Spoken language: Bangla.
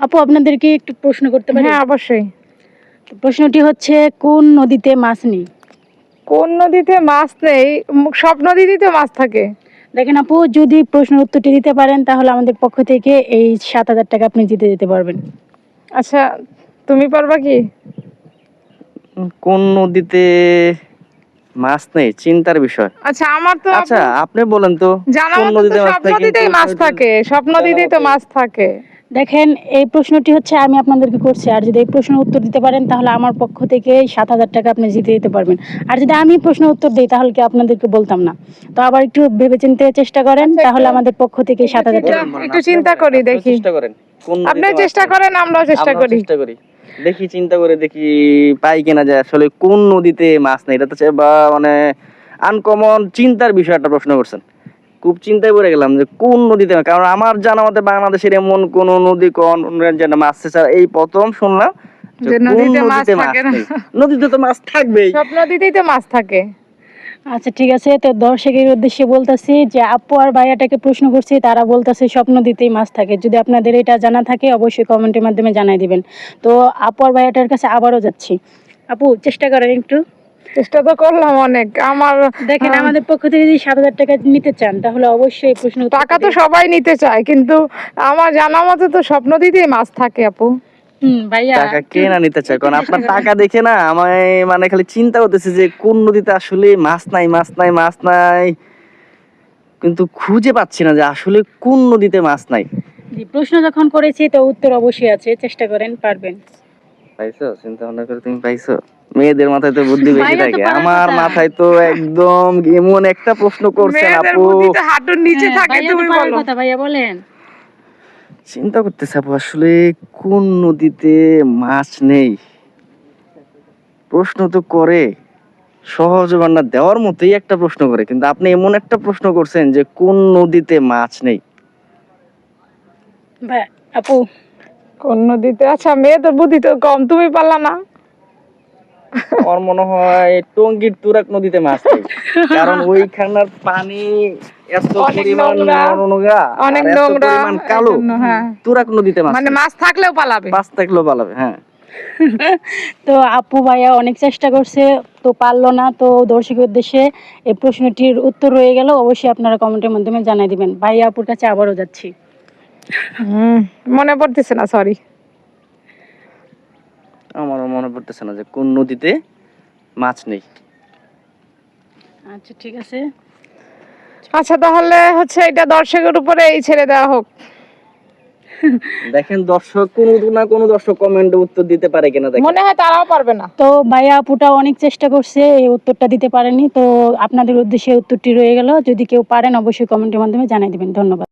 আপু আপনাদেরকে একটু প্রশ্ন করতে পারি? হ্যাঁ অবশ্যই। প্রশ্নটি হচ্ছে, কোন নদীতে মাছ নেই? কোন নদীতে মাছ নেই? সব নদীতেই তো মাছ থাকে। দেখেন আপু, যদি প্রশ্নের উত্তরটি দিতে পারেন তাহলে আমাদের পক্ষ থেকে এই 7,000 টাকা আপনি জিতে যেতে পারবেন। আচ্ছা, তুমি পারবা কি? কোন নদীতে মাছ নেই, চিন্তার বিষয়। আচ্ছা আমার তো আচ্ছা আপনি বলেন তো, জানা কোন মতো তো নদীতে মাছ সব থাকে? নদীতেই মাছ থাকে, সব নদীতেই তো মাছ থাকে। দেখেন, এই প্রশ্নটি হচ্ছে আমি আপনাদেরকে করছি, আর যদি এই প্রশ্নের উত্তর দিতে পারেন তাহলে আমার পক্ষ থেকে 7,000 টাকা আপনি জিতে দিতে পারবেন। আর যদি আমি প্রশ্নের উত্তর দিই তাহলে কি আপনাদেরকে বলতাম না? তো আবার একটু ভেবেচিন্তে চেষ্টা করেন, আচ্ছা, তাহলে আমাদের পক্ষ থেকে 7,000 টাকা। একটু চিন্তা করি দেখি। চেষ্টা করেন, কোন আপনি নদীতে মাছ চেষ্টা নেই? করেন, আমরাও চেষ্টা আমরাও করি। চেষ্টা করি, দেখি চিন্তা করে দেখি পাই কিনা যায় আসলে কোন নদীতে মাছ নেই। এটা তো বা মানে আনকমন চিন্তার বিষয় একটা প্রশ্ন করছেন। খুব চিন্তায় পড়ে গেলাম যে কোন নদীতে, কারণ আমার জানা মতে বাংলাদেশের এমন কোন নদী কোন যেন মাছ ছাড়া এই প্রথম শুনলাম যে যে কোন নদীতে মাছ নদীতে মাছ থাকে না। নেই। নদীতে তো মাছ থাকবেই। সব নদীতেই তো মাছ থাকে। আচ্ছা ঠিক আছে, তো দর্শকের উদ্দেশ্যে বলতেছি যে আপু আর ভাইয়াটাকে প্রশ্ন করছি, তারা বলতেছে সব নদীতেই মাছ থাকে। যদি আপনাদের এটা জানা থাকে অবশ্যই কমেন্টের মাধ্যমে জানাই দিবেন। তো আপু আর ভাইয়াটার কাছে আবারও যাচ্ছি। আপু চেষ্টা করেন একটু। চেষ্টা তো করলাম অনেক। আমার দেখেন, আমাদের পক্ষ থেকে যদি 7,000 টাকা নিতে চান তাহলে অবশ্যই প্রশ্ন টাকা তো সবাই নিতে চায়, কিন্তু আমার জানা মতে তো সব নদীতেই মাছ থাকে আপু। ভাইয়া টাকা কে না নিতে চায়, কারণ একটু আপনার চেষ্টা করেন। টাকা দেখে না আমায় মানে খালি চিন্তা করতেছে যে কোন নদীতে আসলে মাছ নাই, মাছ নাই, মাছ নাই, কিন্তু খুঁজে পাচ্ছি না যে আসলে কোন নদীতে মাছ নাই। জি, প্রশ্ন যখন করেছি তো উত্তর অবশ্যই আছে, চেষ্টা করেন, পারবেন। পাইছো? চিন্তা ভাবনা করে তুমি পাইছো? মেয়েদের মাথায় তো বুদ্ধি বেশি ভাইয়া তো থাকে, পারার আমার কথা। মাথায় তো একদম এমন একটা প্রশ্ন করছেন মেয়েদের আপু। বুদ্ধি তো হাঁটুর নিচে হ্যাঁ, থাকে, ভাইয়া তো তুমি পারার বলো। কথা, ভাইয়া বলেন। চিন্তা করতেছে আপু আসলে কোন নদীতে মাছ নেই। প্রশ্ন তো করে সহজ বান্না দেওয়ার মতোই একটা প্রশ্ন করে, কিন্তু আপনি এমন একটা প্রশ্ন করছেন যে কোন নদীতে মাছ নেই। আপু কোন নদীতে? আচ্ছা মেয়েদের বুদ্ধি তো কম, তুমি পারলা না। আমার মনে হয় টঙ্গীর তুরাগ নদীতে মাছ নেই, কারণ ওইখানের পানি এত অনেক পরিমাণ নোংরা, নোংরা অনেক আর এত নোংরা, পরিমাণ কালো। এইজন্য, হ্যাঁ। তুরাগ নদীতে মাছ মানে নেই। মাছ থাকলেও পালাবে। মাছ থাকলেও পালাবে, হ্যাঁ। তো আপু ভাইয়া অনেক চেষ্টা করছে, তো পারলো না। তো দর্শকের উদ্দেশ্যে এই প্রশ্নটির উত্তর রয়ে গেল, অবশ্যই আপনারা কমেন্টের মাধ্যমে জানাই দিবেন। ভাইয়া আপুর কাছে আবারও যাচ্ছি। মনে পড়তেছে না, সরি। আমারও মনে পড়তেছে না যে কোন নদীতে মাছ নেই। আচ্ছা ঠিক আছে। আচ্ছা তাহলে হচ্ছে এটা দর্শকের উপরে এই ছেড়ে দেওয়া হোক। দেখেন দর্শক কোনো না কোনো দর্শক কমেন্টে উত্তর দিতে পারে কিনা দেখেন। মনে হয় তারাও পারবে না। তো ভাইয়া আপুটা অনেক চেষ্টা করছে, এই উত্তরটা দিতে পারেনি। তো আপনাদের উদ্দেশ্যে উত্তরটি রয়ে গেল, যদি কেউ পারেন অবশ্যই কমেন্টের মাধ্যমে জানাই দিবেন। ধন্যবাদ।